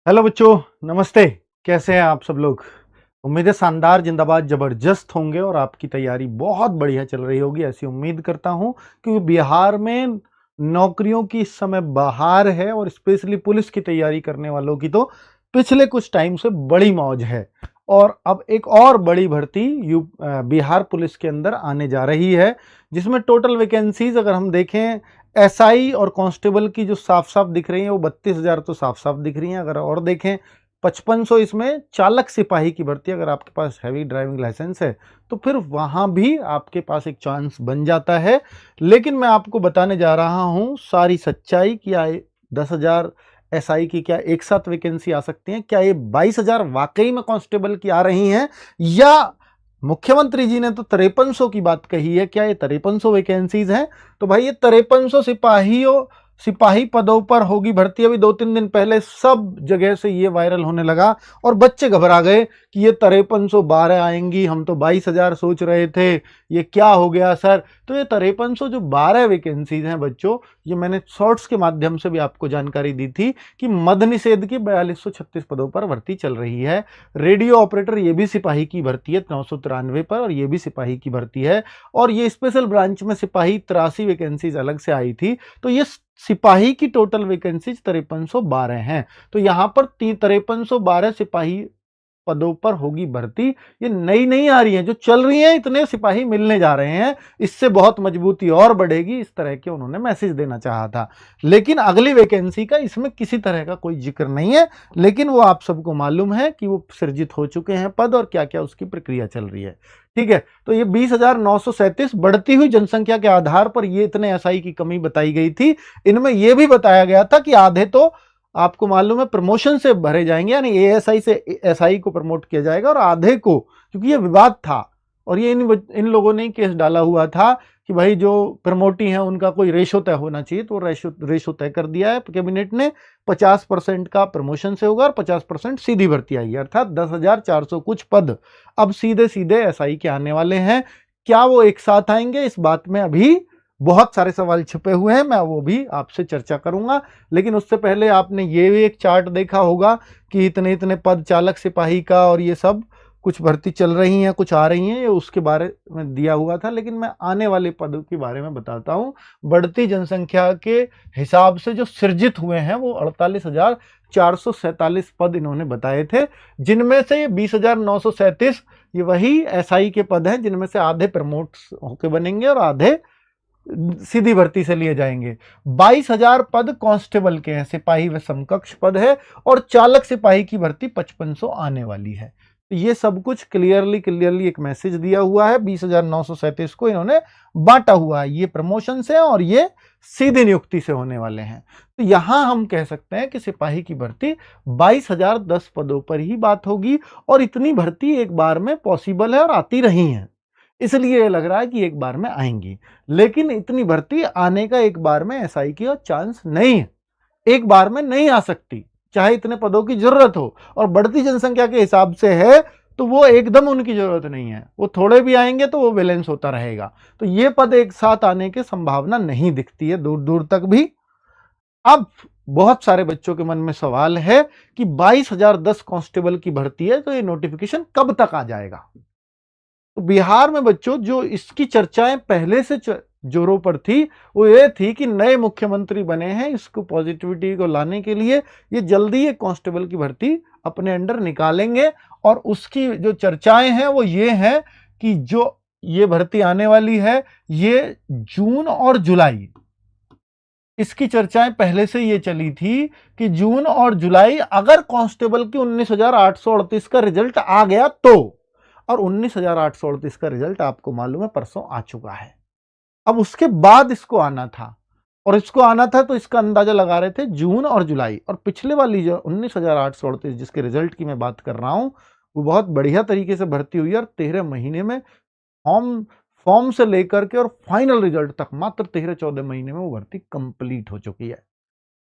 Hello बच्चों, नमस्ते। कैसे हैं आप सब लोग? उम्मीद है शानदार, जिंदाबाद, जबरदस्त होंगे और आपकी तैयारी बहुत बढ़िया चल रही होगी, ऐसी उम्मीद करता हूं। क्योंकि बिहार में नौकरियों की इस समय बहार है और स्पेशली पुलिस की तैयारी करने वालों की तो पिछले कुछ टाइम से बड़ी मौज है। और अब एक और बड़ी भर्ती बिहार पुलिस के अंदर आने जा रही है, जिसमें टोटल वैकेंसीज अगर हम देखें एसआई और कांस्टेबल की जो साफ साफ दिख रही है वो 32,000 तो साफ साफ दिख रही हैं। अगर और देखें 5500 इसमें चालक सिपाही की भर्ती, अगर आपके पास हैवी ड्राइविंग लाइसेंस है तो फिर वहां भी आपके पास एक चांस बन जाता है। लेकिन मैं आपको बताने जा रहा हूं सारी सच्चाई, क्या 10,000 एसआई की क्या एक साथ वैकेंसी आ सकती है, क्या ये 22,000 वाकई में कांस्टेबल की आ रही हैं, या मुख्यमंत्री जी ने तो 5300 की बात कही है, क्या ये 5300 वैकेंसीज हैं? तो भाई ये 5300 सिपाही पदों पर होगी भर्ती। अभी 2-3 दिन पहले सब जगह से ये वायरल होने लगा और बच्चे घबरा गए कि ये 5312 आएंगी, हम तो 22,000 सोच रहे थे, ये क्या हो गया सर? तो ये 5300 जो 12 वैकेंसीज हैं बच्चों, ये मैंने शॉर्ट्स के माध्यम से भी आपको जानकारी दी थी कि मद्य निषेध की 4236 पदों पर भर्ती चल रही है। रेडियो ऑपरेटर ये भी सिपाही की भर्ती है 993 पर, और ये भी सिपाही की भर्ती है। और ये स्पेशल ब्रांच में सिपाही 83 वैकेंसीज अलग से आई थी। तो ये सिपाही की टोटल वैकेंसीज 5312 हैं। तो यहां पर 5312 सिपाही पदों पर होगी भर्ती। ये नई नहीं आ रही है, जो चल रही है इतने सिपाही मिलने जा रहे हैं, इससे बहुत मजबूती और बढ़ेगी, इस तरह के उन्होंने मैसेज देना चाहा था। लेकिन अगली वैकेंसी का इसमें किसी तरह का कोई जिक्र नहीं है, लेकिन वो आप सबको मालूम है कि वो सृजित हो चुके हैं पद और क्या क्या उसकी प्रक्रिया चल रही है। ठीक है, तो ये 20,937 बढ़ती हुई जनसंख्या के आधार पर ये इतने एसआई की कमी बताई गई थी। इनमें यह भी बताया गया था कि आधे तो आपको मालूम है प्रमोशन से भरे जाएंगे, यानी एएसआई से एसआई को प्रमोट किया जाएगा, और आधे को, क्योंकि ये विवाद था और ये इन लोगों ने केस डाला हुआ था कि भाई जो प्रमोटी हैं उनका कोई रेशो तय होना चाहिए, तो रेशो तय कर दिया है कैबिनेट ने। 50% का प्रमोशन से होगा और 50% सीधी भर्ती आएगी, अर्थात 10,400 कुछ पद अब सीधे सीधे एसआई के आने वाले हैं। क्या वो एक साथ आएंगे, इस बात में अभी बहुत सारे सवाल छिपे हुए हैं, मैं वो भी आपसे चर्चा करूंगा। लेकिन उससे पहले आपने ये भी एक चार्ट देखा होगा कि इतने इतने पद चालक सिपाही का और ये सब कुछ भर्ती चल रही हैं, कुछ आ रही हैं, ये उसके बारे में दिया हुआ था। लेकिन मैं आने वाले पदों के बारे में बताता हूं। बढ़ती जनसंख्या के हिसाब से जो सृजित हुए हैं वो 48,447 पद इन्होंने बताए थे, जिनमें से ये 20,937 ये वही एसआई के पद हैं, जिनमें से आधे प्रमोट होके बनेंगे और आधे सीधी भर्ती से लिए जाएंगे। 22,000 पद कांस्टेबल के हैं, सिपाही व समकक्ष पद है, और चालक सिपाही की भर्ती 5500 आने वाली है। तो ये सब कुछ क्लियरली एक मैसेज दिया हुआ है। 20,937 को इन्होंने बांटा हुआ है, ये प्रमोशन से और ये सीधी नियुक्ति से होने वाले हैं। तो यहां हम कह सकते हैं कि सिपाही की भर्ती 22,010 पदों पर ही बात होगी, और इतनी भर्ती एक बार में पॉसिबल है और आती रही है, इसलिए लग रहा है कि एक बार में आएंगी। लेकिन इतनी भर्ती आने का एक बार में एसआई की चांस नहीं है, एक बार में नहीं आ सकती, चाहे इतने पदों की जरूरत हो। और बढ़ती जनसंख्या के हिसाब से है तो वो एकदम उनकी जरूरत नहीं है, वो थोड़े भी आएंगे तो वो बैलेंस होता रहेगा। तो ये पद एक साथ आने की संभावना नहीं दिखती है दूर दूर तक भी। अब बहुत सारे बच्चों के मन में सवाल है कि 22,010 कांस्टेबल की भर्ती है, तो ये नोटिफिकेशन कब तक आ जाएगा? तो बिहार में बच्चों जो इसकी चर्चाएं पहले से जोरों पर थी, वो ये थी कि नए मुख्यमंत्री बने हैं, इसको पॉजिटिविटी को लाने के लिए ये जल्दी एक कांस्टेबल की भर्ती अपने अंडर निकालेंगे। और उसकी जो चर्चाएं हैं वो ये हैं कि जो ये भर्ती आने वाली है ये जून और जुलाई, इसकी चर्चाएं पहले से ये चली थी कि जून और जुलाई, अगर कांस्टेबल की 19,838 का रिजल्ट आ गया तो, और 19,838 का रिजल्ट आपको मालूम है परसों आ चुका है। अब उसके बाद इसको आना था, और इसको आना था तो इसका अंदाजा लगा रहे थे जून और जुलाई। और पिछले वाली जो 19,838 जिसके रिजल्ट की मैं बात कर रहा हूं, वो बहुत बढ़िया तरीके से भर्ती हुई है, और 13 महीने में फॉर्म से लेकर के और फाइनल रिजल्ट तक मात्र 13-14 महीने में वो भर्ती कंप्लीट हो चुकी है।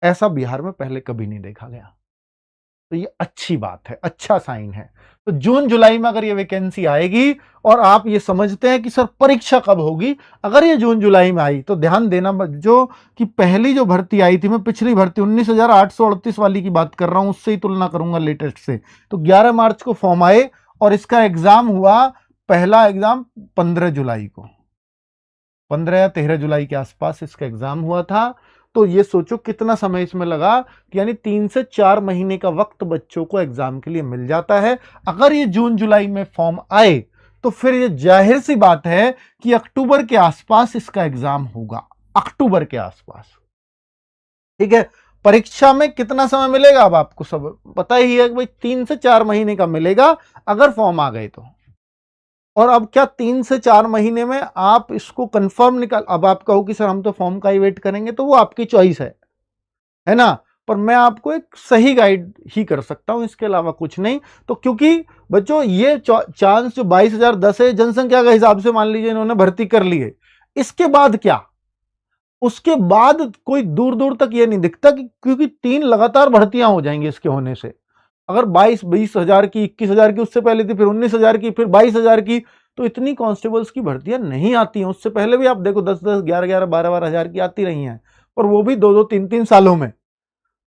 ऐसा बिहार में पहले कभी नहीं देखा गया। तो ये अच्छी बात है, अच्छा साइन है। तो जून जुलाई में अगर ये वैकेंसी आएगी और आप ये समझते हैं कि सर परीक्षा कब होगी, अगर ये जून जुलाई में आई तो ध्यान देना जो कि पहली जो भर्ती आई थी, मैं पिछली भर्ती 19,838 वाली की बात कर रहा हूं, उससे ही तुलना करूंगा लेटेस्ट से, तो 11 मार्च को फॉर्म आए और इसका एग्जाम हुआ, पहला एग्जाम 15 जुलाई को, 15 या 13 जुलाई के आसपास इसका एग्जाम हुआ था। तो ये सोचो कितना समय इसमें लगा, कि यानी 3 से 4 महीने का वक्त बच्चों को एग्जाम के लिए मिल जाता है। अगर ये जून जुलाई में फॉर्म आए तो फिर ये जाहिर सी बात है कि अक्टूबर के आसपास इसका एग्जाम होगा, अक्टूबर के आसपास। ठीक है, परीक्षा में कितना समय मिलेगा अब आपको सब पता ही है कि भाई 3 से 4 महीने का मिलेगा अगर फॉर्म आ गए तो। और अब क्या 3 से 4 महीने में आप इसको कंफर्म निकाल, अब आप कहो कि सर हम तो फॉर्म का ही वेट करेंगे, तो वो आपकी चॉइस है ना, पर मैं आपको एक सही गाइड ही कर सकता हूं, इसके अलावा कुछ नहीं। तो क्योंकि बच्चों ये चांस जो 22,010 है, जनसंख्या के हिसाब से मान लीजिए इन्होंने भर्ती कर ली है, इसके बाद क्या, उसके बाद कोई दूर दूर तक ये नहीं दिखता कि, क्योंकि 3 लगातार भर्तियां हो जाएंगी इसके होने से। अगर 20,000 की, 21,000 की, उससे पहले थी, फिर 19,000 की, फिर 22,000 की, तो इतनी कांस्टेबल्स की भर्तियां नहीं आती हैं। उससे पहले भी आप देखो 10-10, 11-11, 12-12 हजार की आती रही हैं, पर वो भी 2-2, 3-3 सालों में।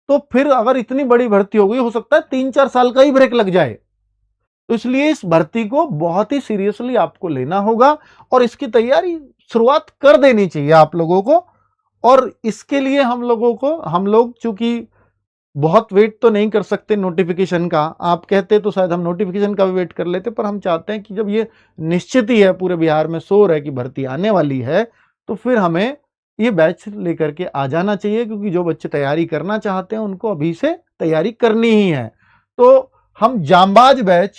तो फिर अगर इतनी बड़ी भर्ती हो गई, हो सकता है 3-4 साल का ही ब्रेक लग जाए। तो इसलिए इस भर्ती को बहुत ही सीरियसली आपको लेना होगा और इसकी तैयारी शुरुआत कर देनी चाहिए आप लोगों को। और इसके लिए हम लोग चूंकि बहुत वेट तो नहीं कर सकते नोटिफिकेशन का, आप कहते तो शायद हम नोटिफिकेशन का भी वेट कर लेते, पर हम चाहते हैं कि जब ये निश्चित ही है, पूरे बिहार में शोर है कि भर्ती आने वाली है, तो फिर हमें ये बैच लेकर के आ जाना चाहिए, क्योंकि जो बच्चे तैयारी करना चाहते हैं उनको अभी से तैयारी करनी ही है। तो हम जांबाज बैच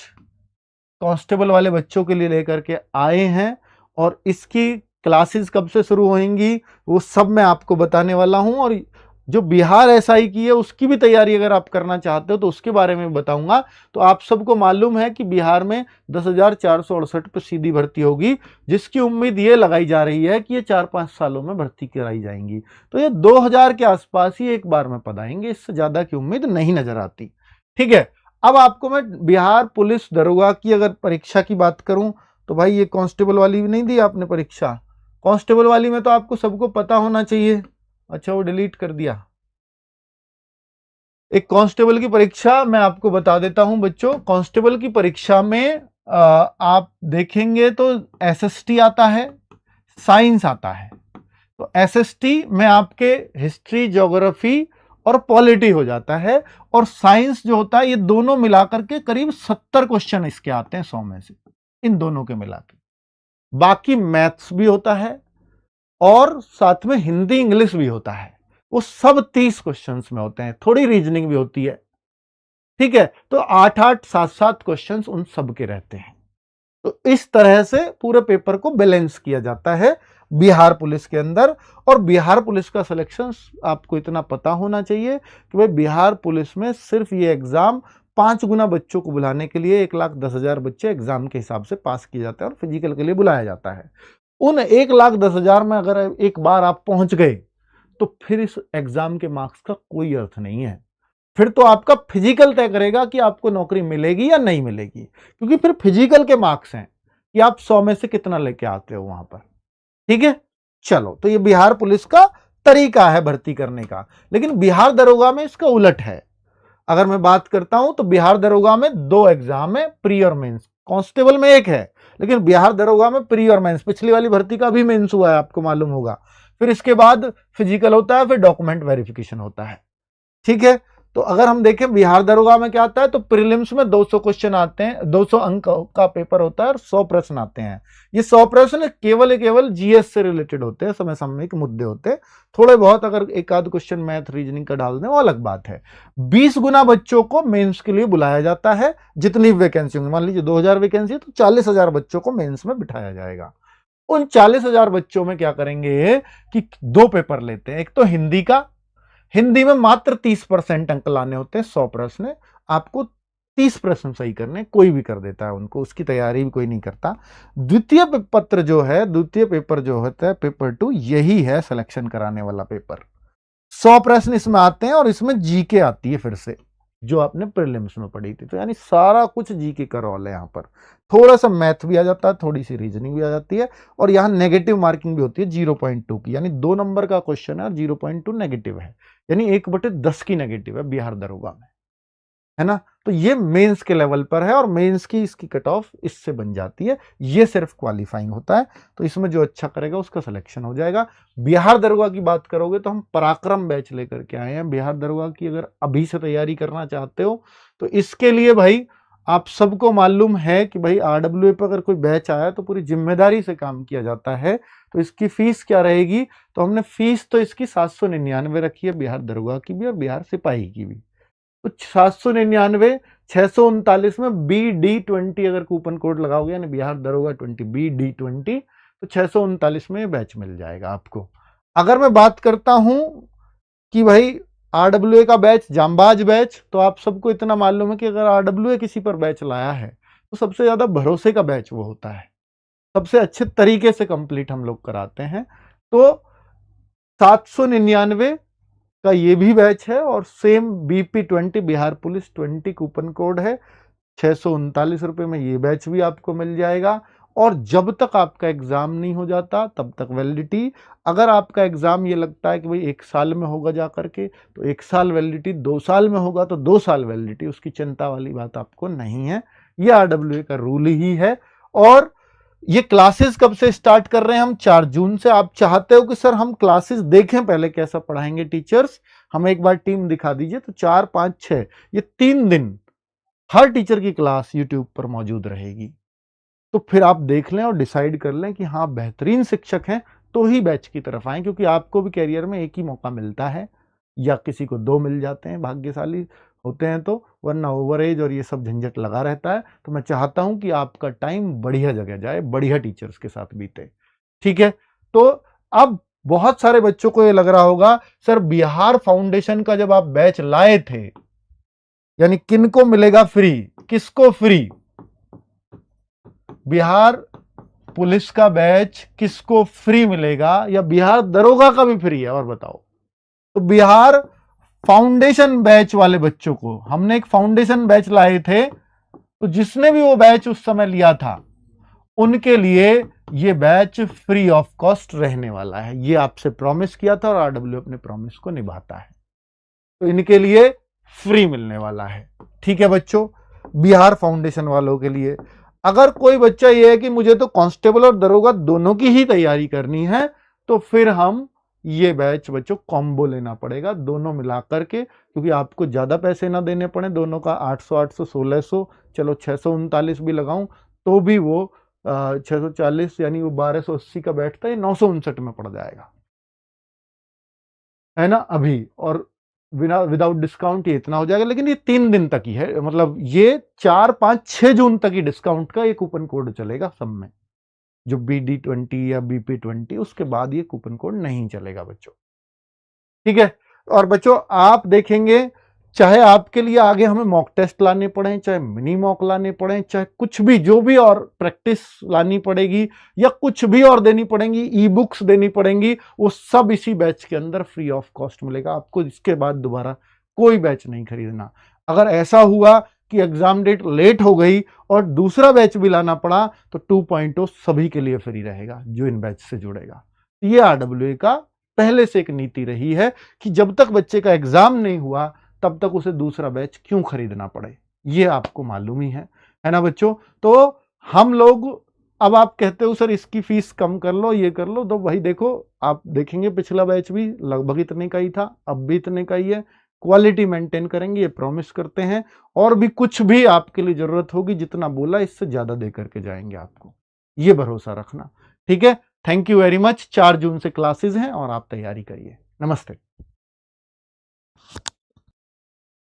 कांस्टेबल वाले बच्चों के लिए लेकर के आए हैं और इसकी क्लासेस कब से शुरू होंगी वो सब मैं आपको बताने वाला हूं। और जो बिहार एसआई की है उसकी भी तैयारी अगर आप करना चाहते हो तो उसके बारे में बताऊंगा। तो आप सबको मालूम है कि बिहार में 10,468 पे सीधी भर्ती होगी, जिसकी उम्मीद ये लगाई जा रही है कि ये 4-5 सालों में भर्ती कराई जाएंगी। तो ये 2,000 के आसपास ही एक बार में पढ़ाएंगे, इससे ज्यादा की उम्मीद नहीं नजर आती। ठीक है, अब आपको मैं बिहार पुलिस दरोगा की अगर परीक्षा की बात करूं तो भाई ये कांस्टेबल वाली भी नहीं दी आपने परीक्षा, कांस्टेबल वाली में तो आपको सबको पता होना चाहिए। अच्छा वो डिलीट कर दिया। एक कांस्टेबल की परीक्षा मैं आपको बता देता हूं बच्चों। कांस्टेबल की परीक्षा में आप देखेंगे तो एसएसटी आता है, साइंस आता है। तो एसएसटी में आपके हिस्ट्री, ज्योग्राफी और पॉलिटी हो जाता है, और साइंस जो होता है ये दोनों मिलाकर के करीब 70 क्वेश्चन इसके आते हैं 100 में से, इन दोनों के मिला के। बाकी मैथ्स भी होता है और साथ में हिंदी इंग्लिश भी होता है, वो सब 30 क्वेश्चंस में होते हैं, थोड़ी रीजनिंग भी होती है। ठीक है, तो 8-8, 7-7 क्वेश्चंस उन सब के रहते हैं। तो इस तरह से पूरे पेपर को बैलेंस किया जाता है बिहार पुलिस के अंदर। और बिहार पुलिस का सिलेक्शन आपको इतना पता होना चाहिए कि भाई बिहार पुलिस में सिर्फ ये एग्जाम 5 गुना बच्चों को बुलाने के लिए 1,10,000 बच्चे एग्जाम के हिसाब से पास किए जाते हैं और फिजिकल के लिए बुलाया जाता है। उन 1,10,000 में अगर एक बार आप पहुंच गए तो फिर इस एग्जाम के मार्क्स का कोई अर्थ नहीं है। फिर तो आपका फिजिकल तय करेगा कि आपको नौकरी मिलेगी या नहीं मिलेगी, क्योंकि फिर फिजिकल के मार्क्स हैं कि आप 100 में से कितना लेके आते हो वहां पर। ठीक है, चलो, तो ये बिहार पुलिस का तरीका है भर्ती करने का। लेकिन बिहार दरोगा में इसका उलट है। अगर मैं बात करता हूं तो बिहार दरोगा में 2 एग्जाम है, प्री और मेंस। कांस्टेबल में एक है, लेकिन बिहार दरोगा में प्री और मेंस। पिछली वाली भर्ती का भी मेंस हुआ है, आपको मालूम होगा। फिर इसके बाद फिजिकल होता है, फिर डॉक्यूमेंट वेरिफिकेशन होता है। ठीक है, तो अगर हम देखें बिहार दरोगा में क्या आता है, तो प्रीलिम्स में 200 क्वेश्चन आते हैं, 200 अंक का पेपर होता है और 100 प्रश्न आते हैं। ये 100 प्रश्न केवल जीएस से रिलेटेड होते हैं, समय सामयिक मुद्दे होते हैं। थोड़े बहुत अगर एक आध क्वेश्चन मैथ रीजनिंग का डाल दें वो अलग बात है। 20 गुना बच्चों को मेंस के लिए बुलाया जाता है। जितनी वैकेंसी होंगी, मान लीजिए 2,000 वैकेंसी है तो 40,000 बच्चों को मेंस में बिठाया जाएगा। उन 40,000 बच्चों में क्या करेंगे कि 2 पेपर लेते हैं। एक तो हिंदी का, हिंदी में मात्र 30% अंक लाने होते हैं। 100 प्रश्न आपको 30 प्रश्न सही करने, कोई भी कर देता है उनको, उसकी तैयारी भी कोई नहीं करता। द्वितीय पेपर जो होता है पेपर 2, यही है सिलेक्शन कराने वाला पेपर। 100 प्रश्न इसमें आते हैं और इसमें जीके आती है फिर से। जो आपने प्रीलिम्स में पढ़ी थी। तो यानी सारा कुछ जीके का रोल है यहाँ पर। थोड़ा सा मैथ भी आ जाता है, थोड़ी सी रीजनिंग भी आ जाती है, और यहाँ नेगेटिव मार्किंग भी होती है 0.2 की, यानी 2 नंबर का क्वेश्चन है और 0.2 नेगेटिव है, यानी 1/10 की नेगेटिव है बिहार दरोगा में, है ना। तो ये मेंस के लेवल पर है, और मेंस की इसकी कट ऑफ इससे बन जाती है। ये सिर्फ क्वालिफाइंग होता है, तो इसमें जो अच्छा करेगा उसका सिलेक्शन हो जाएगा। बिहार दरोगा की बात करोगे तो हम पराक्रम बैच लेकर के आए हैं बिहार दरोगा की। अगर अभी से तैयारी करना चाहते हो तो इसके लिए भाई आप सबको मालूम है कि भाई आरडब्ल्यूए पर अगर कोई बैच आया तो पूरी जिम्मेदारी से काम किया जाता है। तो इसकी फीस क्या रहेगी, तो हमने फीस तो इसकी 799 रखी है, बिहार दरोगा की भी और बिहार सिपाही की भी। तो 799 639 में BD20 अगर कूपन कोड लगाओगे, यानी बिहार दरोगा 20 BD20, तो 639 में बैच मिल जाएगा आपको। अगर मैं बात करता हूं कि भाई आरडब्ल्यूए का बैच, जांबाज बैच, तो आप सबको इतना मालूम है कि अगर आरडब्ल्यूए किसी पर बैच लाया है तो सबसे ज्यादा भरोसे का बैच वो होता है, सबसे अच्छे तरीके से कंप्लीट हम लोग कराते हैं। तो 799 का ये भी बैच है, और same BP20 Bihar police 20 coupon code है, 639 रुपए में ये बैच भी आपको मिल जाएगा। और जब तक आपका एग्जाम नहीं हो जाता तब तक वैलिडिटी। अगर आपका एग्जाम ये लगता है कि भाई 1 साल में होगा जा करके, तो 1 साल वैलिडिटी, 2 साल में होगा तो 2 साल वैलिडिटी, उसकी चिंता वाली बात आपको नहीं है। ये आरडब्ल्यूए का रूल ही है। और ये क्लासेस कब से स्टार्ट कर रहे हैं हम? 4 जून से। आप चाहते हो कि सर हम क्लासेस देखें पहले कैसा पढ़ाएंगे टीचर्स, हमें एक बार टीम दिखा दीजिए, तो 4, 5, 6 ये 3 दिन हर टीचर की क्लास यूट्यूब पर मौजूद रहेगी। तो फिर आप देख लें और डिसाइड कर लें कि हाँ बेहतरीन शिक्षक हैं तो ही बैच की तरफ आए, क्योंकि आपको भी कैरियर में एक ही मौका मिलता है, या किसी को 2 मिल जाते हैं, भाग्यशाली होते हैं तो, वरना ओवरेज और ये सब झंझट लगा रहता है। तो मैं चाहता हूं कि आपका टाइम बढ़िया जगह जाए, बढ़िया टीचर्स के साथ बीते। ठीक है, तो अब बहुत सारे बच्चों को ये लग रहा होगा सर बिहार फाउंडेशन का जब आप बैच लाए थे, यानी किनको मिलेगा फ्री, किसको फ्री? बिहार पुलिस का बैच किसको फ्री मिलेगा, या बिहार दरोगा का भी फ्री है? और बताओ। तो बिहार फाउंडेशन बैच वाले बच्चों को हमने एक फाउंडेशन बैच लाए थे, तो जिसने भी वो बैच उस समय लिया था उनके लिए ये बैच फ्री ऑफ कॉस्ट रहने वाला है। ये आपसे प्रॉमिस किया था और आरडब्ल्यू अपने प्रॉमिस को निभाता है, तो इनके लिए फ्री मिलने वाला है। ठीक है बच्चों, बिहार फाउंडेशन वालों के लिए। अगर कोई बच्चा ये है कि मुझे तो कांस्टेबल और दरोगा दोनों की ही तैयारी करनी है, तो फिर हम ये बैच बच्चों कॉम्बो लेना पड़ेगा दोनों मिला करके, क्योंकि आपको ज्यादा पैसे ना देने पड़े। दोनों का 800 800 1600, चलो 639 भी लगाऊं तो भी वो 640 यानी वो 1280 का बैठता है, 959 में पड़ जाएगा, है ना अभी। और विदाउट डिस्काउंट ये इतना हो जाएगा, लेकिन ये 3 दिन तक ही है, मतलब ये 4, 5, 6 जून तक ही डिस्काउंट का ये कूपन कोड चलेगा सब में, जो BD20 या BP20, उसके बाद ये कूपन कोड नहीं चलेगा बच्चों। ठीक है, और बच्चों आप देखेंगे, चाहे आपके लिए आगे हमें मॉक टेस्ट लाने पड़े, चाहे मिनी मॉक लाने पड़े, चाहे कुछ भी जो भी और प्रैक्टिस लानी पड़ेगी, या कुछ भी और देनी पड़ेंगी, ई बुक्स देनी पड़ेंगी, वो सब इसी बैच के अंदर फ्री ऑफ कॉस्ट मिलेगा आपको। इसके बाद दोबारा कोई बैच नहीं खरीदना। अगर ऐसा हुआ कि एग्जाम डेट लेट हो गई और दूसरा बैच भी लाना पड़ा, तो 2.0 सभी के लिए फ्री रहेगा जो इन बैच से जुड़ेगा। ये आरडब्ल्यूए का पहले से एक नीति रही है कि जब तक बच्चे का एग्जाम नहीं हुआ तब तक उसे दूसरा बैच क्यों खरीदना पड़े, ये आपको मालूम ही है ना बच्चों। तो हम लोग, अब आप कहते हो सर इसकी फीस कम कर लो, ये कर लो, तो भाई देखो आप देखेंगे पिछला बैच भी लगभग इतने का ही था, अब भी इतने का ही है। क्वालिटी मेंटेन करेंगे, ये प्रॉमिस करते हैं, और भी कुछ भी आपके लिए जरूरत होगी जितना बोला इससे ज्यादा दे करके जाएंगे आपको, ये भरोसा रखना। ठीक है, थैंक यू वेरी मच। 4 जून से क्लासेस हैं और आप तैयारी करिए। नमस्ते।